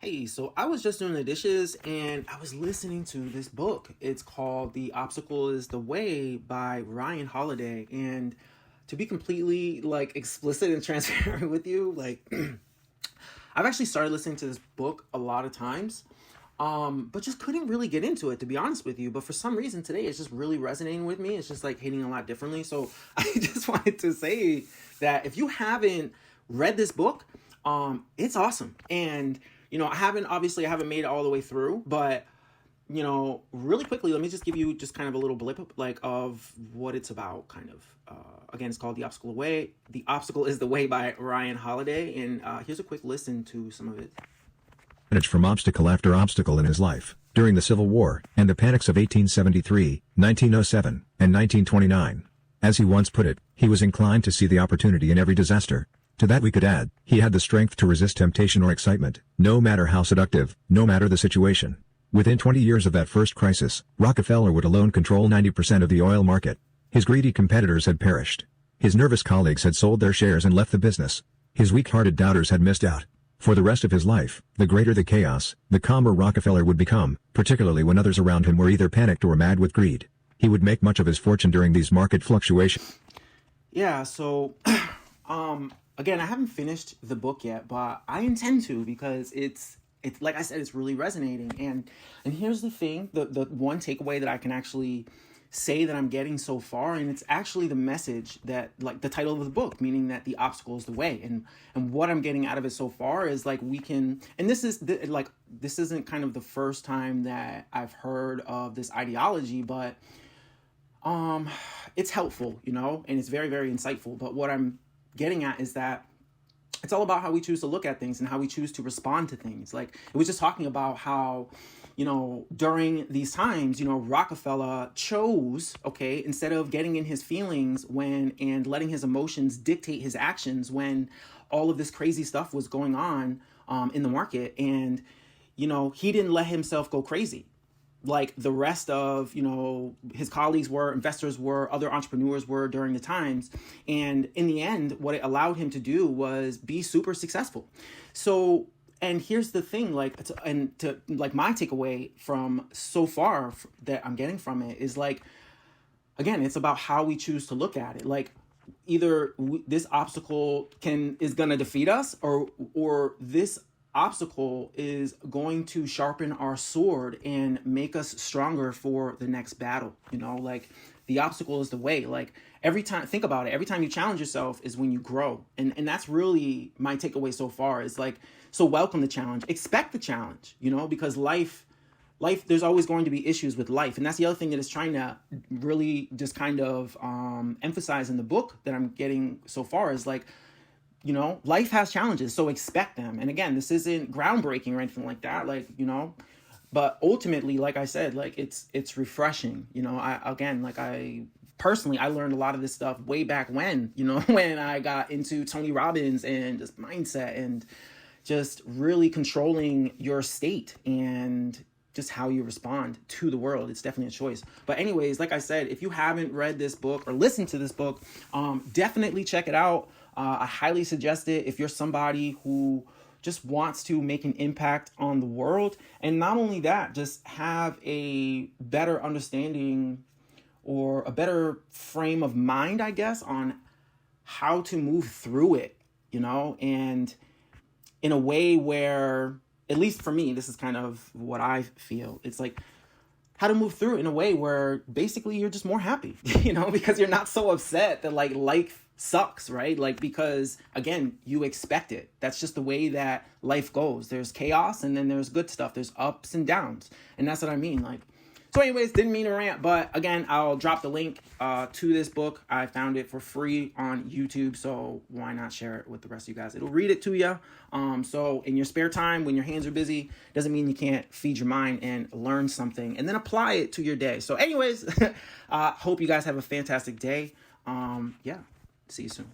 Hey, so I was just doing the dishes and I was listening to this book. It's called The Obstacle is the Way by Ryan Holiday. And to be completely explicit and transparent with you, I've actually started listening to this book a lot of times. But just couldn't really get into it, to be honest with you. But for some reason today, it's just really resonating with me. It's just hitting a lot differently. So I just wanted to say that if you haven't read this book, it's awesome. And I haven't made it all the way through, but really quickly, let me just give you just kind of a little blip of what it's about, kind of. Again, it's called The Obstacle Away. The Obstacle is the Way by Ryan Holiday. And here's a quick listen to some of it. From obstacle after obstacle in his life, during the Civil War, and the panics of 1873, 1907, and 1929. As he once put it, he was inclined to see the opportunity in every disaster. To that we could add, he had the strength to resist temptation or excitement, no matter how seductive, no matter the situation. Within 20 years of that first crisis, Rockefeller would alone control 90% of the oil market. His greedy competitors had perished. His nervous colleagues had sold their shares and left the business. His weak-hearted doubters had missed out. For the rest of his life, the greater the chaos, the calmer Rockefeller would become, particularly when others around him were either panicked or mad with greed. He would make much of his fortune during these market fluctuations. Yeah, so again, I haven't finished the book yet, but I intend to, because it's like I said, it's really resonating. And here's the thing, the one takeaway that I can actually say that I'm getting so far, and it's actually the message that, the title of the book, meaning that the obstacle is the way. And what I'm getting out of it so far is we can, and this isn't kind of the first time that I've heard of this ideology, but it's helpful, and it's very, very insightful. But what I'm getting at is that it's all about how we choose to look at things and how we choose to respond to things. It was just talking about how, during these times, Rockefeller chose, instead of getting in his feelings and letting his emotions dictate his actions when all of this crazy stuff was going on in the market. And, he didn't let himself go crazy like the rest of, his colleagues were, investors were, other entrepreneurs were during the times. And in the end, what it allowed him to do was be super successful. So, and here's the thing, my takeaway from so far that I'm getting from it is again, it's about how we choose to look at it. Either this obstacle is going to defeat us, or this obstacle is going to sharpen our sword and make us stronger for the next battle. The obstacle is the way. Every time, think about it, every time you challenge yourself is when you grow. And that's really my takeaway so far is so welcome the challenge, expect the challenge, because life, there's always going to be issues with life. And that's the other thing that it's trying to really just kind of emphasize in the book that I'm getting so far is life has challenges, so expect them. And again, this isn't groundbreaking or anything like that, but ultimately, like I said, it's refreshing. I personally learned a lot of this stuff way back when, when I got into Tony Robbins and just mindset and just really controlling your state and just how you respond to the world. It's definitely a choice. But anyways, like I said, if you haven't read this book or listened to this book, definitely check it out. I highly suggest it if you're somebody who just wants to make an impact on the world. And not only that, just have a better understanding or a better frame of mind, I guess, on how to move through it, and in a way where, at least for me, this is kind of what I feel. It's how to move through it in a way where basically you're just more happy, because you're not so upset that life sucks, right? Because again, you expect it. That's just the way that life goes. There's chaos and then there's good stuff. There's ups and downs. And that's what I mean. So anyways, didn't mean to rant, but again, I'll drop the link to this book. I found it for free on YouTube, so why not share it with the rest of you guys? It'll read it to you. So in your spare time, when your hands are busy, doesn't mean you can't feed your mind and learn something and then apply it to your day. So anyways, hope you guys have a fantastic day. See you soon.